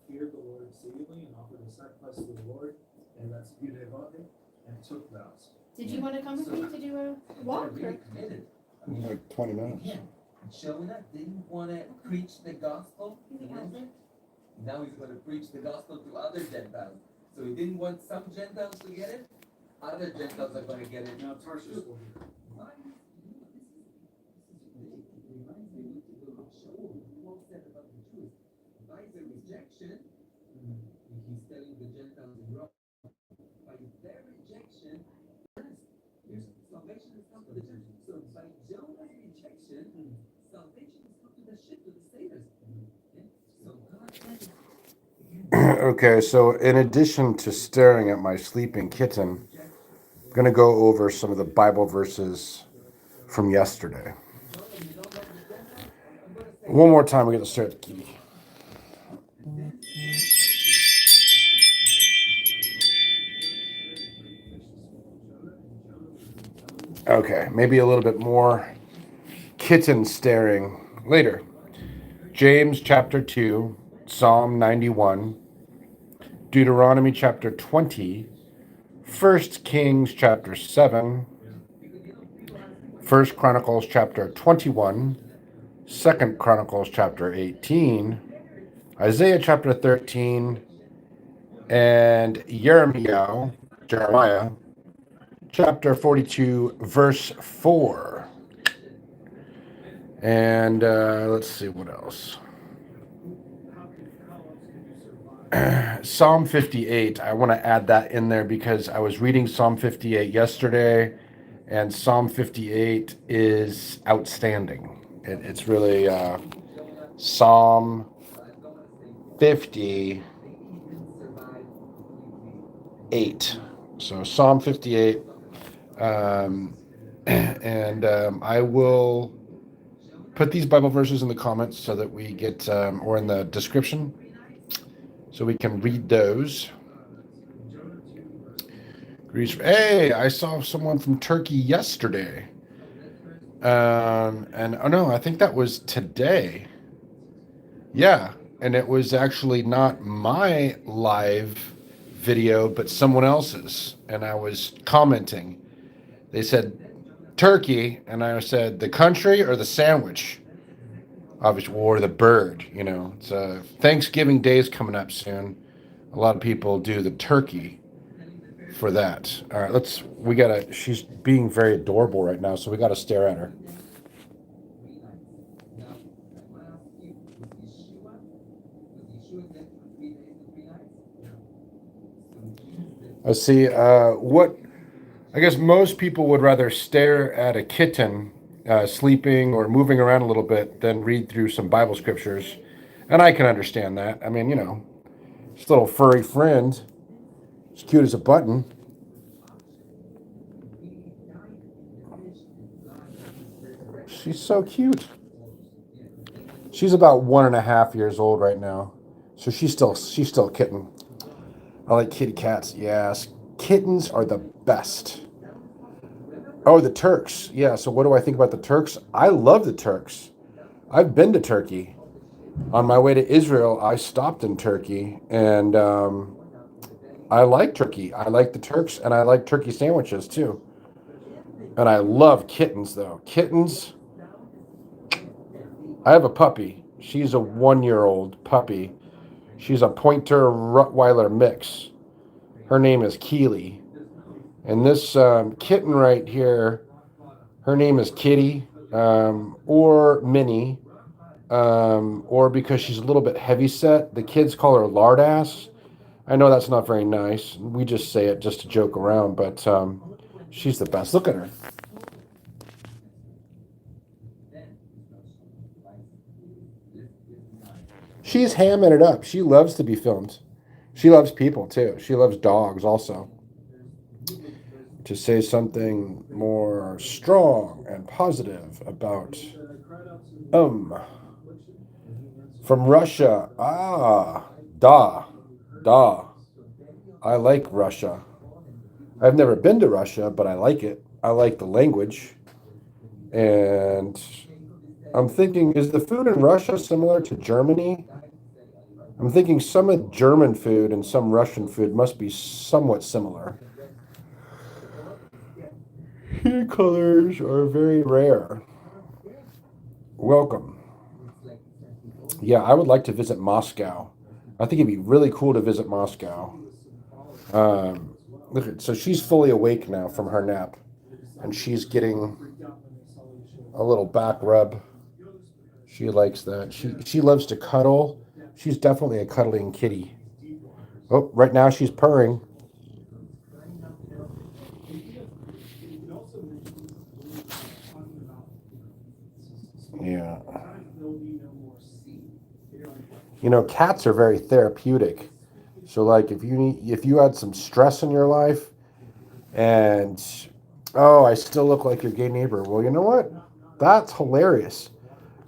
feared the Lord exceedingly and offered a sacrifice to the Lord, and that's Yirmeyahu, and took vows. Did you want to come with me to do a walk? Like 20 minutes. Yeah. Jonah didn't want to preach the gospel. Now he's going to preach the gospel to other Gentiles. So he didn't want some Gentiles to get it. Other Gentiles are going to get it. Now Tarshish will hear. By the rejection, he's telling the Gentiles in Rome, by their rejection, salvation has come to the church. So by Jonah's rejection, salvation has come to the ship, to the sailors. So God Okay, so in addition to staring at my sleeping kitten, I'm going to go over some of the Bible verses from yesterday. One more time, we get to stare at the key. Okay, maybe a little bit more kitten staring later. James chapter 2, Psalm 91, Deuteronomy chapter 20, 1 Kings chapter 7, 1 Chronicles chapter 21, 2 Chronicles chapter 18, Isaiah chapter 13, and Jeremiah chapter 42, verse 4. And let's see what else. Psalm 58. I want to add that in there because I was reading Psalm 58 yesterday, and Psalm 58 is outstanding. It's really Psalm 58. So Psalm 58. And I will put these Bible verses in the comments so that we get, or in the description, so we can read those. Hey, I saw someone from Turkey yesterday. And oh no, I think that was today. Yeah, and it was actually not my live video, but someone else's. And I was commenting. They said Turkey, and I said the country or the sandwich, obviously, or the bird. You know, it's Thanksgiving Day is coming up soon. A lot of people do the turkey for that. All right, she's being very adorable right now, so we gotta stare at her. Let's see, I guess most people would rather stare at a kitten sleeping or moving around a little bit than read through some Bible scriptures. And I can understand that. I mean, you know, this little furry friend, as cute as a button. She's so cute. She's about 1.5 years old right now. So she's still a kitten. I like kitty cats. Yes. Kittens are the best. Oh, the Turks. Yeah, so what do I think about the Turks? I love the Turks. I've been to Turkey. On my way to Israel, I stopped in Turkey, and I like Turkey. I like the Turks, and I like turkey sandwiches, too. And I love kittens, though. Kittens. I have a puppy. She's a 1-year-old puppy. She's a Pointer Rottweiler mix. Her name is Keely. And this kitten right here, her name is Kitty, or Minnie, or because she's a little bit heavy set, the kids call her Lardass. I know that's not very nice. We just say it just to joke around, but she's the best. Look at her. She's hamming it up. She loves to be filmed. She loves people, too. She loves dogs, also. To say something more strong and positive about, from Russia. Da. I like Russia. I've never been to Russia, but I like it. I like the language. And I'm thinking, is the food in Russia similar to Germany? I'm thinking some of German food and some Russian food must be somewhat similar. Hair colors are very rare. Welcome. Yeah, I would like to visit Moscow. I think it'd be really cool to visit Moscow. Look at, so she's fully awake now from her nap, and she's getting a little back rub. She likes that. She loves to cuddle. She's definitely a cuddling kitty. Oh, right now she's purring. Yeah. You know, cats are very therapeutic. So like if you had some stress in your life and oh, I still look like your gay neighbor. Well, you know what? That's hilarious.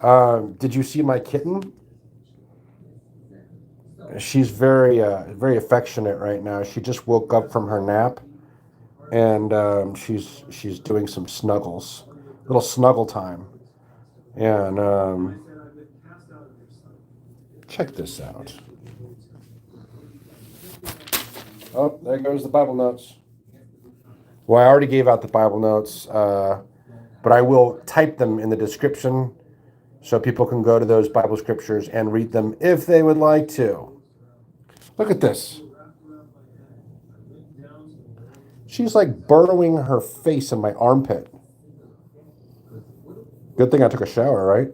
Did you see my kitten? She's very very affectionate right now. She just woke up from her nap, and she's doing some snuggles, little snuggle time. And check this out. Oh, there goes the Bible notes. Well, I already gave out the Bible notes, but I will type them in the description so people can go to those Bible scriptures and read them if they would like to. Look at this. She's like burrowing her face in my armpit. Good thing I took a shower, right?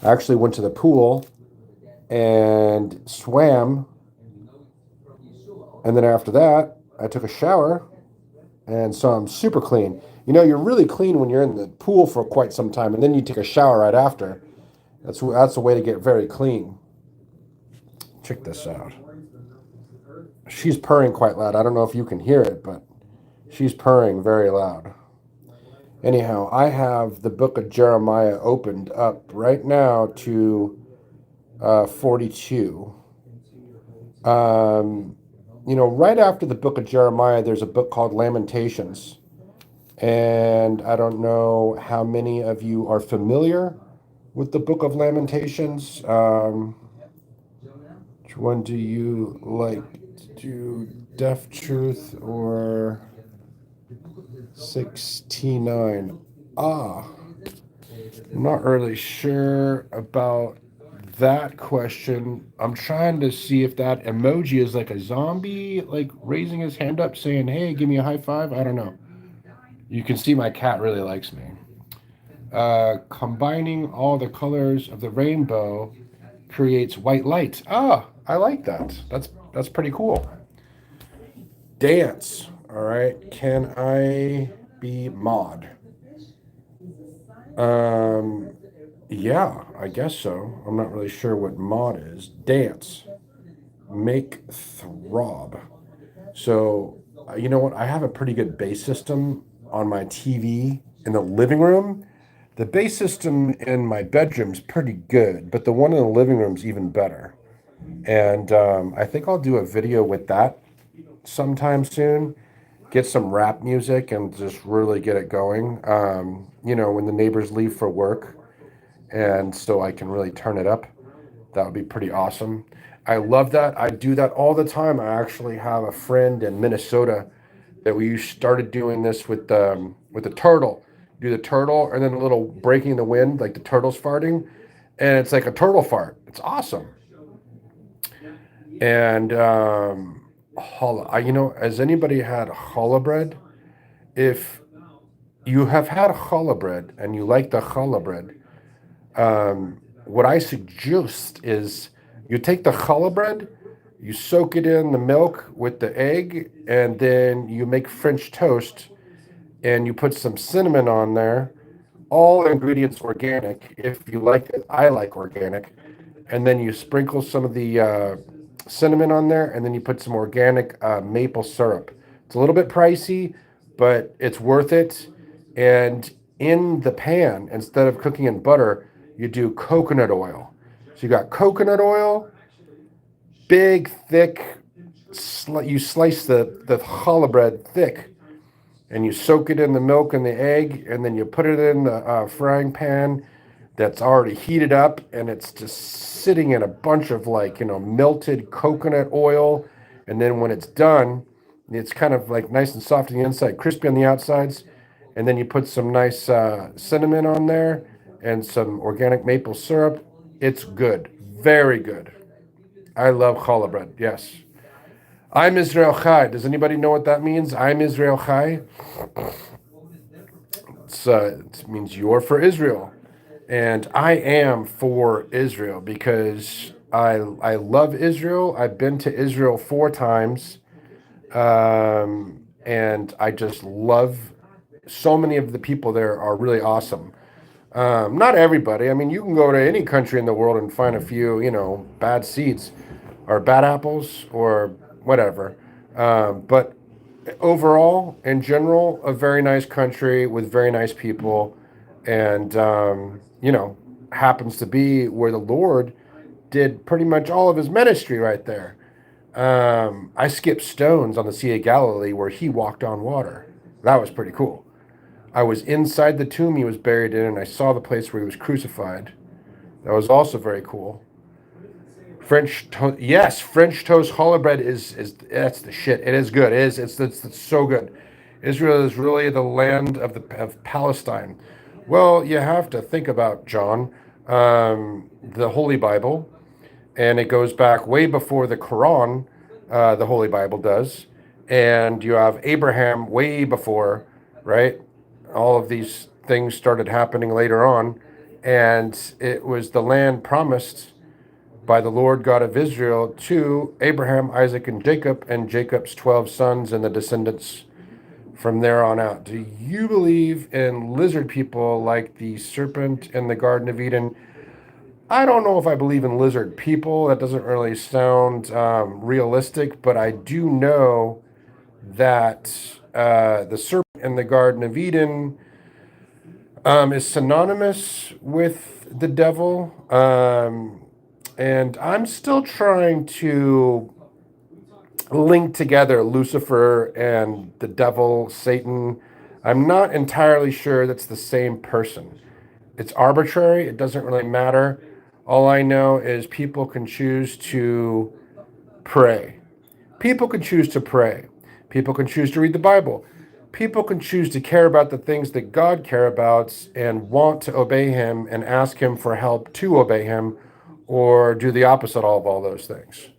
I actually went to the pool and swam. And then after that, I took a shower. And so I'm super clean. You know, you're really clean when you're in the pool for quite some time, and then you take a shower right after. That's a way to get very clean. Check this out. She's purring quite loud. I don't know if you can hear it, but she's purring very loud. Anyhow, I have the book of Jeremiah opened up right now to 42. You know, right after the book of Jeremiah, there's a book called Lamentations. And I don't know how many of you are familiar with the book of Lamentations. Which one do you like to do? Deaf Truth or 69? I'm not really sure about that question. I'm trying to see if that emoji is like a zombie, like raising his hand up saying, hey, give me a high five. I don't know. You can see my cat really likes me. Combining all the colors of the rainbow creates white light. Ah, I like that. That's pretty cool. Dance. All right. Can I be mod? Yeah, I guess so. I'm not really sure what mod is. Dance. Make throb. So, you know what? I have a pretty good bass system on my TV in the living room. The bass system in my bedroom's pretty good, but the one in the living room's even better. And I think I'll do a video with that sometime soon. Get some rap music and just really get it going. You know, when the neighbors leave for work, and so I can really turn it up. That would be pretty awesome. I love that. I do that all the time. I actually have a friend in Minnesota that we started doing this with the turtle. Do the turtle and then a little breaking the wind, like the turtle's farting, and it's like a turtle fart. It's awesome. And you know, has anybody had challah bread? If you have had challah bread and you like the challah bread, what I suggest is you take the challah bread, you soak it in the milk with the egg, and then you make French toast, and you put some cinnamon on there. All ingredients organic. If you like it, I like organic. And then you sprinkle some of the cinnamon on there, and then you put some organic maple syrup. It's a little bit pricey, but it's worth it. And in the pan, instead of cooking in butter, you do coconut oil. So you got coconut oil, big, thick, you slice the challah bread thick, and you soak it in the milk and the egg, and then you put it in the frying pan that's already heated up, and it's just sitting in a bunch of like, melted coconut oil. And then when it's done, it's kind of like nice and soft on the inside, crispy on the outsides. And then you put some nice cinnamon on there and some organic maple syrup. It's good. Very good. I love challah bread. Yes. I'm Israel Chai. Does anybody know what that means? I'm Israel Chai. It means you're for Israel. And I am for Israel because I love Israel. I've been to Israel 4 times. And I just love so many of the people there are really awesome. Not everybody. I mean, you can go to any country in the world and find a few, bad seeds or bad apples or whatever. But overall, in general, a very nice country with very nice people. And, happens to be where the Lord did pretty much all of his ministry right there. I skipped stones on the Sea of Galilee where he walked on water. That was pretty cool. I was inside the tomb he was buried in, and I saw the place where he was crucified. That was also very cool. French toast challah bread is that's the shit. It is good. It's so good. Israel is really the land of Palestine. Well, you have to think about John, the Holy Bible, and it goes back way before the Quran. The Holy Bible does, and you have Abraham way before, right? All of these things started happening later on, and it was the land promised by the Lord God of Israel to Abraham, Isaac, and Jacob's 12 sons and the descendants from there on out. Do you believe in lizard people like the serpent in the Garden of Eden? I don't know if I believe in lizard people. That doesn't really sound realistic, but I do know that the serpent in the Garden of Eden is synonymous with the devil. And I'm still trying to link together Lucifer and the devil, Satan. I'm not entirely sure that's the same person. It's arbitrary. It doesn't really matter. All I know is people can choose to pray. People can choose to pray. People can choose to read the Bible. People can choose to care about the things that God cares about and want to obey him and ask him for help to obey him, or do the opposite of all those things.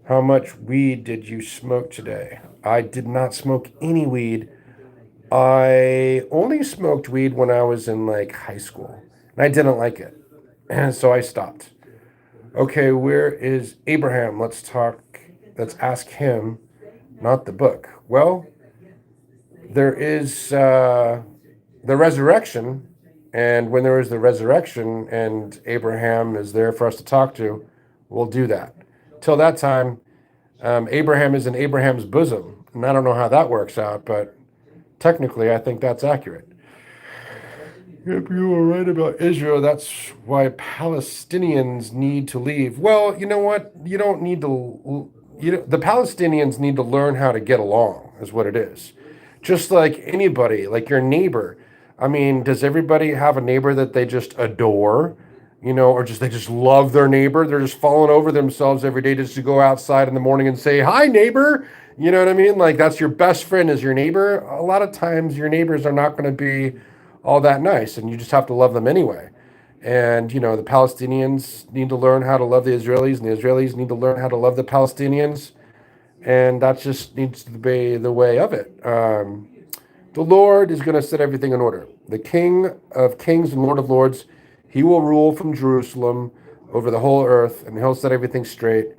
How much weed did you smoke today? I did not smoke any weed. I only smoked weed when I was in high school, and I didn't like it, and so I stopped. Okay, where is Abraham? Let's ask him, not the book. Well, there is the resurrection, and when there is the resurrection and Abraham is there for us to talk to, we'll do that. Till that time, Abraham is in Abraham's bosom, and I don't know how that works out, but technically I think that's accurate. If you were right about Israel, that's why Palestinians need to leave. Well, you know what? You don't need to. The Palestinians need to learn how to get along, is what it is. Just like anybody, like your neighbor. I mean, does everybody have a neighbor that they just adore? Or they just love their neighbor? They're just falling over themselves every day just to go outside in the morning and say, "Hi, neighbor." You know what I mean? Like, that's your best friend is your neighbor. A lot of times your neighbors are not going to be all that nice, and you just have to love them anyway. And, the Palestinians need to learn how to love the Israelis, and the Israelis need to learn how to love the Palestinians. And that just needs to be the way of it. The Lord is going to set everything in order. The King of Kings and Lord of Lords, he will rule from Jerusalem over the whole earth, and he'll set everything straight.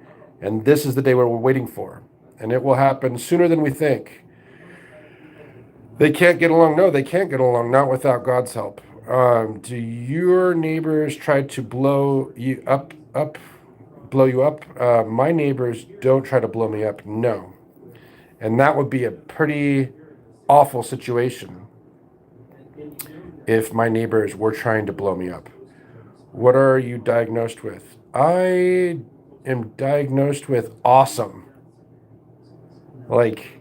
And this is the day where we're waiting for. And it will happen sooner than we think. They can't get along. No, they can't get along, not without God's help. Do your neighbors try to blow you up? My neighbors don't try to blow me up, no. And that would be a pretty awful situation if my neighbors were trying to blow me up. What are you diagnosed with? I am diagnosed with awesome. Like,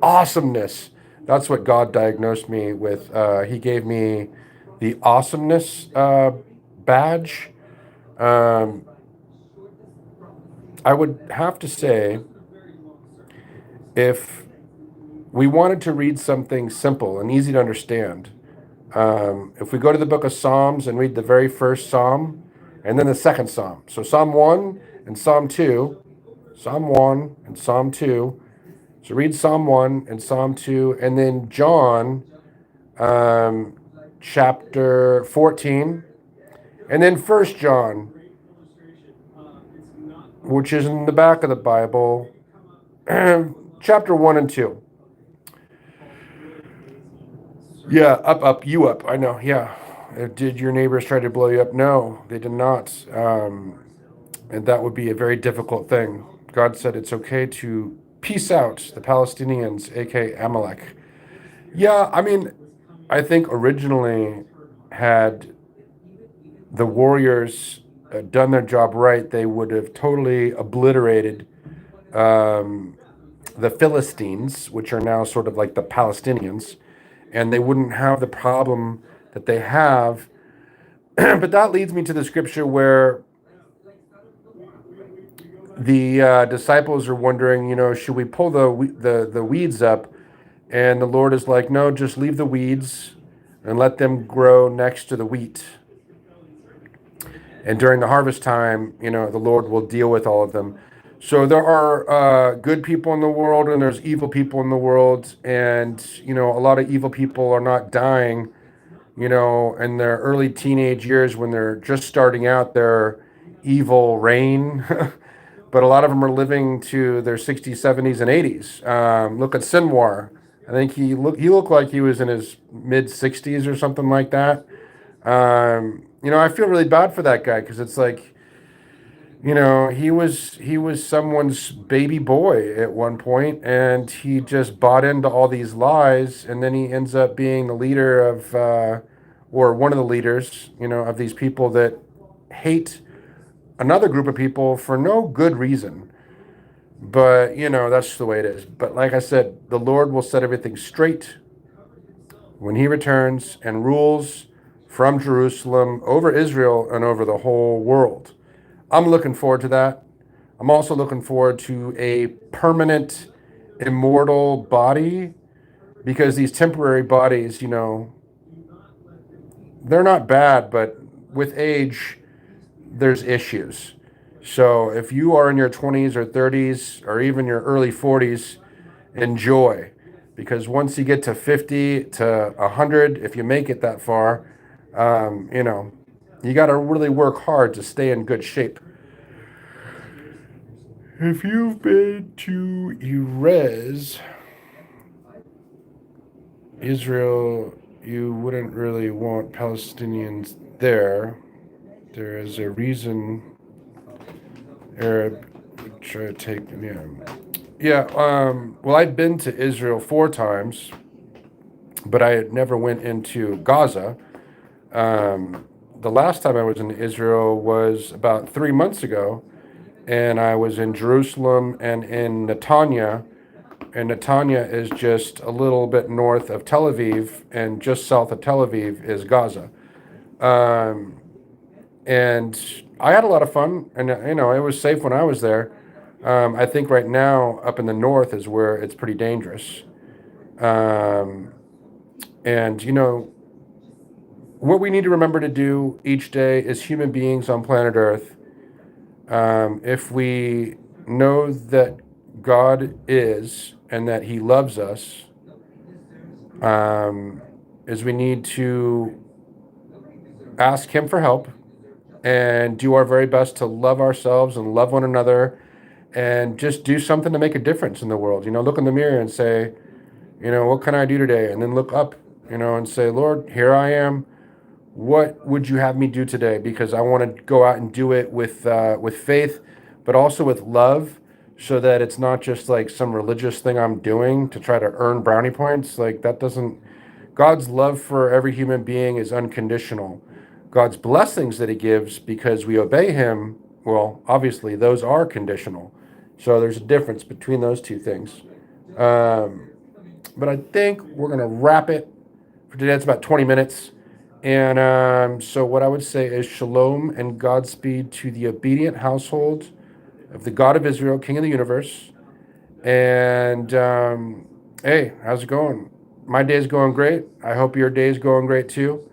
awesomeness. That's what God diagnosed me with. He gave me the awesomeness badge. I would have to say, if we wanted to read something simple and easy to understand, if we go to the book of Psalms and read the very first Psalm and then the second Psalm. So Psalm 1 and Psalm 2, Psalm 1 and Psalm 2. So read Psalm 1 and Psalm 2, and then John chapter 14, and then First John, which is in the back of the Bible, chapter 1 and 2. Yeah, up, you up. I know, yeah. Did your neighbors try to blow you up? No, they did not. And that would be a very difficult thing. God said it's okay to peace out the Palestinians, aka Amalek. Yeah, I mean, I think originally, had the warriors done their job right, they would have totally obliterated the Philistines, which are now sort of like the Palestinians, and they wouldn't have the problem that they have. But that leads me to the scripture where the disciples are wondering, should we pull the weeds up? And the Lord is like, no, just leave the weeds and let them grow next to the wheat. And during the harvest time, the Lord will deal with all of them. So there are good people in the world and there's evil people in the world. And, a lot of evil people are not dying, in their early teenage years when they're just starting out their evil reign. But a lot of them are living to their 60s, 70s, and 80s. Look at Sinwar. I think he looked like he was in his mid 60s or something like that. I feel really bad for that guy because it's like, he was someone's baby boy at one point, and he just bought into all these lies, and then he ends up being the leader of, or one of the leaders, of these people that hate another group of people for no good reason. But, that's the way it is. But like I said, the Lord will set everything straight when he returns and rules from Jerusalem over Israel and over the whole world. I'm looking forward to that. I'm also looking forward to a permanent, immortal body, because these temporary bodies, they're not bad, but with age, there's issues. So if you are in your 20s or 30s or even your early 40s, enjoy. Because once you get to 50 to 100, if you make it that far, you got to really work hard to stay in good shape. If you've been to Erez, Israel, you wouldn't really want Palestinians there. There is a reason Arab would try to take, well, I'd been to Israel 4 times, but I had never went into Gaza. The last time I was in Israel was about 3 months ago, and I was in Jerusalem and in Netanya. And Netanya is just a little bit north of Tel Aviv, and just south of Tel Aviv is Gaza. And I had a lot of fun, and it was safe when I was there. I think right now up in the north is where it's pretty dangerous. And what we need to remember to do each day as human beings on planet Earth, if we know that God is and that he loves us, is we need to ask him for help and do our very best to love ourselves and love one another and just do something to make a difference in the world. Look in the mirror and say, what can I do today? And then look up, and say, Lord, here I am. What would you have me do today? Because I want to go out and do it with faith, but also with love, so that it's not just like some religious thing I'm doing to try to earn brownie points. Like that doesn't, God's love for every human being is unconditional. God's blessings that he gives because we obey him, well, obviously those are conditional. So there's a difference between those two things. But I think we're going to wrap it for today. It's about 20 minutes. And so what I would say is shalom and Godspeed to the obedient household of the God of Israel, King of the universe. And hey, how's it going? My day's going great. I hope your day's going great too.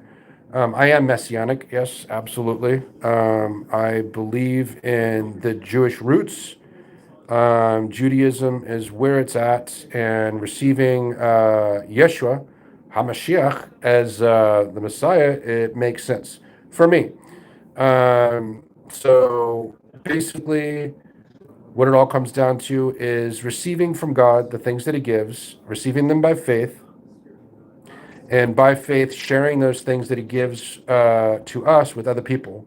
I am Messianic, yes, absolutely. I believe in the Jewish roots. Judaism is where it's at, and receiving Yeshua, HaMashiach, as the Messiah, it makes sense for me. So basically, what it all comes down to is receiving from God the things that He gives, receiving them by faith, and by faith sharing those things that He gives to us with other people.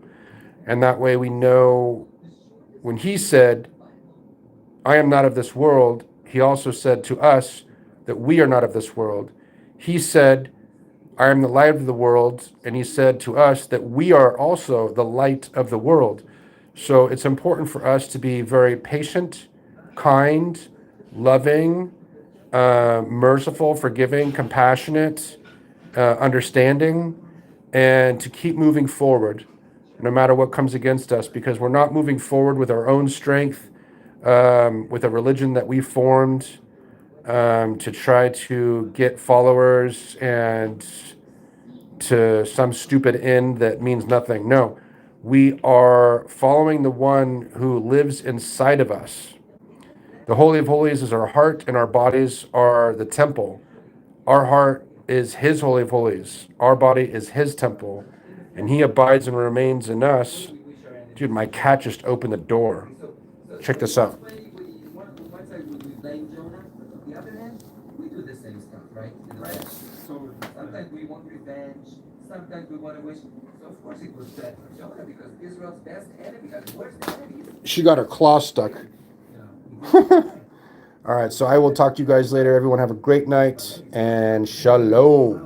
And that way we know when He said, I am not of this world, He also said to us that we are not of this world. He said, I am the light of the world, and He said to us that we are also the light of the world. So it's important for us to be very patient, kind, loving, merciful, forgiving, compassionate, understanding, and to keep moving forward no matter what comes against us, because we're not moving forward with our own strength, with a religion that we formed to try to get followers and to some stupid end that means nothing. No, we are following the one who lives inside of us. The Holy of Holies is our heart, and our bodies are the temple. Our heart is His Holy of Holies. Our body is His temple, and He abides and remains in us. Dude, my cat just opened the door. Check this out. One side we blame Jonah, but on the other hand, we do the same stuff, right? Sometimes we want revenge, sometimes we want to wish. So of course it was bad for Jonah, because Israel's best enemy, and worst enemy. She got her claw stuck. All right, so I will talk to you guys later. Everyone have a great night, and shalom.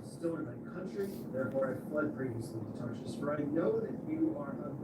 Still in my country, therefore I fled previously to Tarshish, for I know that you are a great